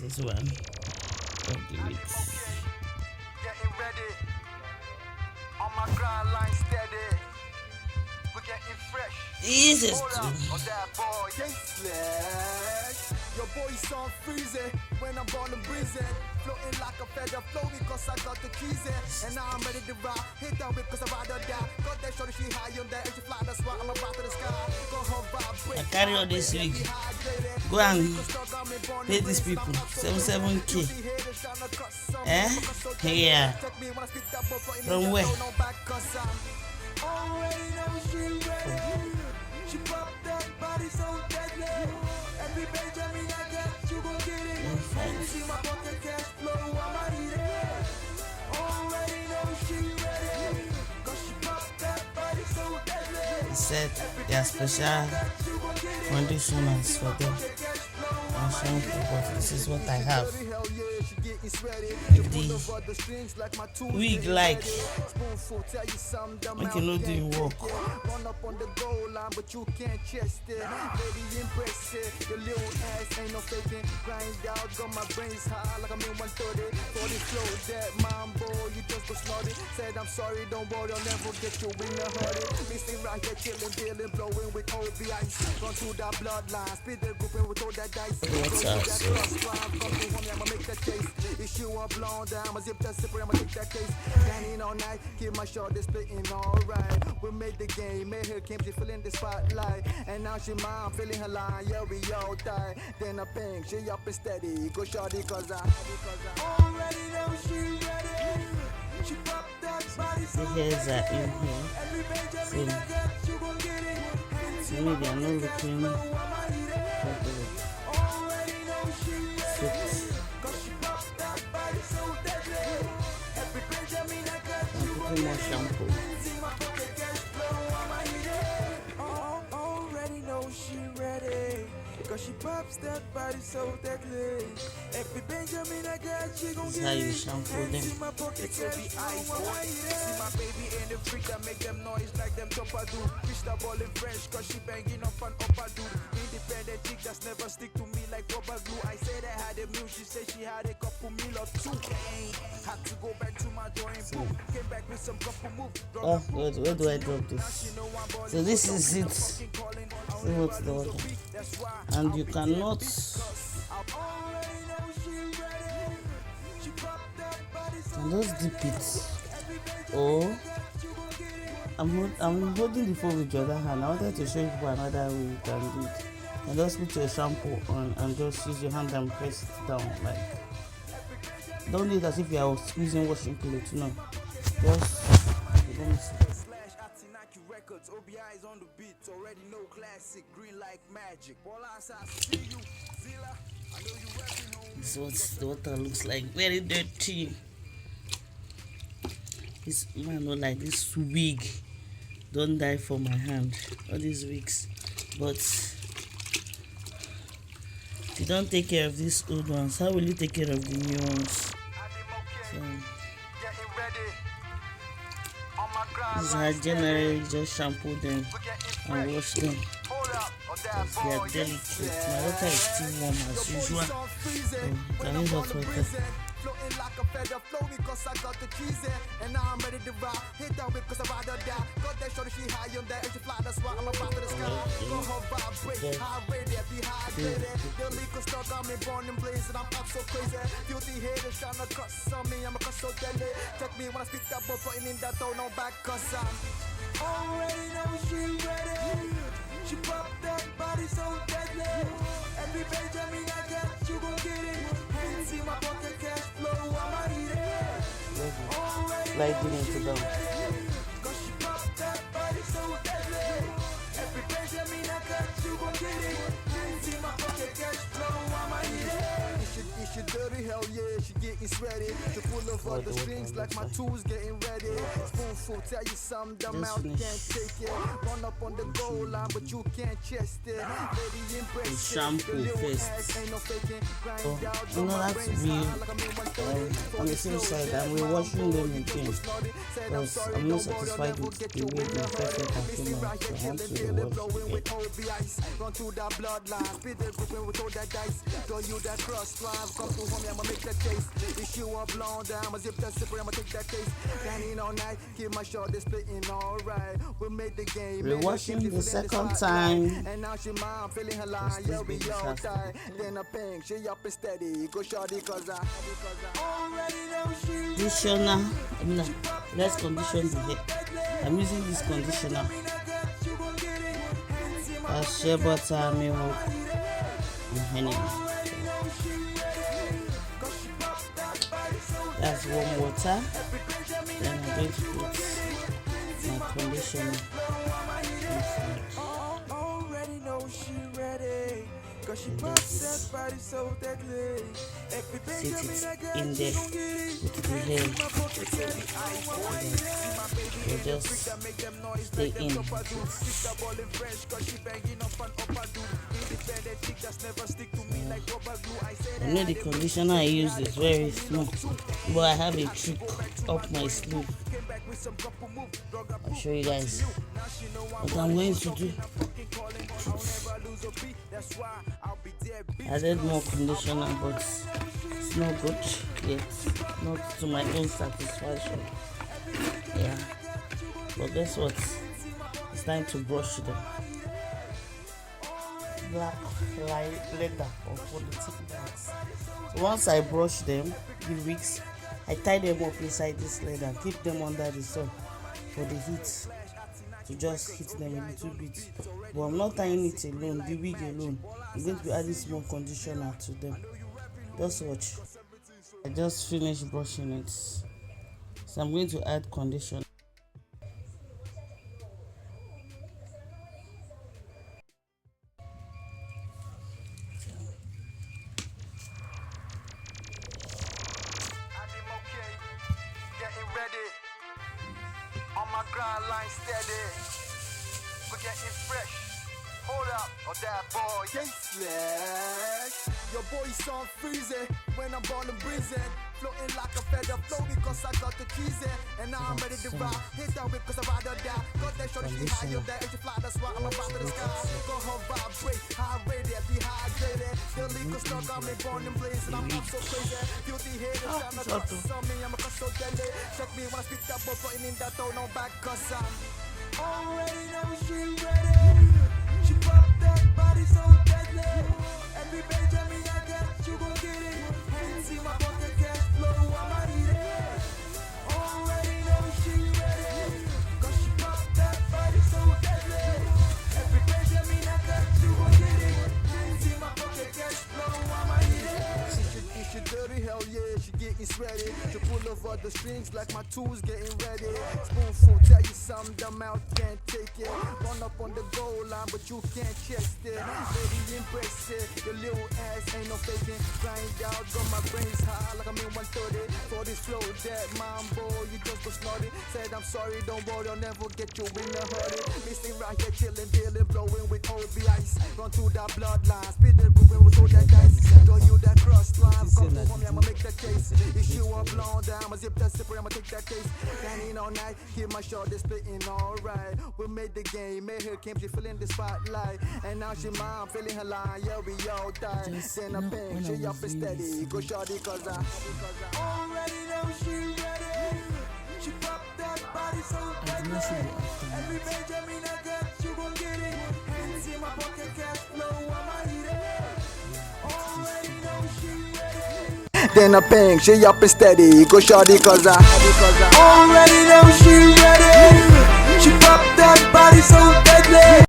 This is one of the weeks. Getting ready. On my grind line steady. We're getting fresh. This is Hold up, two. oh that boy, slash. Your boy's on freezing when I'm born and breezing. Floating like a feather, flow because I got the keys in. And now I'm ready to ride. Hit that whip cause I ride or die. Got that shorty, she high on that. And she fly, that's why I'm about to the sky. Go home, vibrate. I carry on this week. Go and pay these people 77K. Eh? Yeah. From where? Already know she ready. She popped that body so deadly. Every Benjamin I got, you gon' get it. And you see my pocket cash flow, I'ma eat it. Already know she ready. Cause she popped that body so deadly. He said they are special conditioners for them. But this is what I have. If the wig like make you know doing work. Run up on the goal line, but you can't chest it. Baby, impress it. Your little ass ain't no faking. Grind out, got my brains high like I'm in 130. For the flow, that mambo, you just go snort it. Said I'm sorry, don't worry, I'll never get you in a hurry. Missing right here, chilling, dealing, blowing with OB ice. Run through that bloodline, spit the group and we throw that dice. What's up, sir? I'ma make that case. Issue a blonde, I'ma zip that zipper, I'ma take that case. Standing all night, keep my shoulders splitting alright. We made the game, made her came, she feeling the spotlight. And now she mine, feeling her line, yeah, we all die. Then I bang, she up and steady. Go shorty, cause I already know she ready. She popped that body so The hairs are in here. So maybe I'm not looking for the suit. I'm putting more shampoo. Already know she ready. Cause she pops that body so deadly. Every Benjamin I got, she gon' This is get how you it. shampoo them. See my pocket cash, ice boy. See my baby in the freak that make them noise like them chopper do. Fish that ball in French cause she banging up an upper dude. Independent chick that's never stick to me like rubber glue. I said I had a meal, she said she had a couple meal or two. Had to go back to my drawing book. Came back with some couple moves. Oh, where do I drop this? So this is it. See what's the water. And you cannot just dip it. Oh, I'm holding the phone with the other hand. I wanted to show you another way you can do it. And just put your shampoo on and just use your hand and press it down. Like, don't do it as if you are squeezing washing clothes. No, just let me see. Records, OBI on the beat, already know classic, green like magic. I see you, Zilla. I know you rapping home. This is what the water looks like. Very dirty. This man, no, like this wig. Don't die for my hand. All these wigs. But if you don't take care of these old ones, how will you take care of the new ones? So, this is how generally just shampoo them and wash them. They are delicate. My water is still warm as usual. So you can use hot water. Floating like a feather, flow because I got the keys in. And now I'm ready to ride. Hit that whip cause I ride or die. Got that shorty, she high on that. And she fly, that's why I'm about to the sky. Go home, vibrate, high rated, be hydrated. The liquor stuck on me, born and blazing. I'm up so crazy. Guilty haters trying to cuss on me. I'm a cuss so deadly. Check me when I speak that boy, putting in that throne on back cause I'm already know she ready. She popped that body so deadly. Every Benjamin I got, you gon' get it. And see my pocket cash flow, I'ma eat it. Sliding into them. Cause she popped that body so deadly. Every Benjamin I got, you gon' get it. And see my pocket cash flow, I'ma eat it. It's your dirty, hell yeah, she getting sweaty. To full of about the work on that side. Just finish the shampoo first. So, you know that's real. On the same side, and we're washing them again because I'm not satisfied with the way the first one came out. So I want to wash it again. Run through that bloodline, spit the group and we throw that dice. Throw you that cross line, come through homie, I'ma make that case. Issue a blown down, I'ma zip that zipper, I'ma take that case. Standing all night, keep my shoulders splitting alright. We made the game. We're washing the second time. And now she mom feeling her line, yeah, we all tight. Then a pink, she up and steady. Go shorty, cause I already know she. Conditioner. Let's condition the hair. I'm using this conditioner. Shea butter, milk, and honey. That's warm water. Then I'm going to put my conditioner inside. Already know she ready. Cause she pops that body so deadly. Sit it in there with the hair. You just stay in. I know the conditioner I use is very small, but I have a trick up my sleeve. I'll show you guys what I'm going to do. I added more conditioner, but it's not good yet, not to my own satisfaction. Yeah, but guess what? It's time to brush them. Black leather or for the thick bags. So once I brush them, the wigs, I tie them up inside this leather, keep them under the sun for the heat to just hit them a little bit. But I'm not tying it alone, the wig alone. I'm going to be adding small conditioner to them. Just watch. I just finished brushing it, so I'm going to add conditioner. On my grind line steady, we're getting fresh. Hold up, oh that boy, yes, your boy's on freezing when I'm born and breezing. Floating like a feather, flow because I got the keys in. And now I'm ready to ride. Hit that whip cause I ride or die. Got that shorty, she high up there, and she fly, that's why I'm about to the sky. Go her vibrate, high rated, dehydrated. The liquor stuck on me, born and blazing. I'm not so crazy. Guilty head, and trying to talk to me, I'm a cause so deadly. Check me when I speak that boy, putting in that tone on back cause I'm already know she ready. She pop that body so deadly. Every Benjamin I got, you gon' get it. Hands in my pocket, cash flow, I'ma eat it. Already know she ready. Cause she pop that body so deadly. Every Benjamin I got, you gon' get it. Hands in my pocket, cash flow, I'ma eat it. She dirty, hell yeah, she getting sweaty. She pull over the strings like my tools getting ready. Spoonful, tell you something, the mouth can't take it. Run up on the goal line, but you can't chest it. Baby, embrace it. Your little ass ain't no faking. Grind out, got my brains high like I'm in 130. For this flow, that mambo, you just go snorted. Said I'm sorry, don't worry, I'll never get you in a hurry. Missing right here, chilling, dealing, blowing with OB ice. Run through that bloodline, spit the group and we throw that dice. Throw you that cross line, come to homie, I'ma make that case. Issue a blown down, I'ma zip that zipper, I'ma take that case. Standing all night, keep my shoulders splitting alright. We made the game, made her came, she feeling the spotlight. And now she mom feeling her line, yeah, we all tight. Then a pink, she up and steady. Go shorty, cause I already know she ready. She pop that body so deadly. Every Benjamin I got, you gon' get it. Hands in my pocket, cash flow, I'ma eat it. Already know she ready. Then a pink, she up and steady. Go shorty, cause I already know she ready.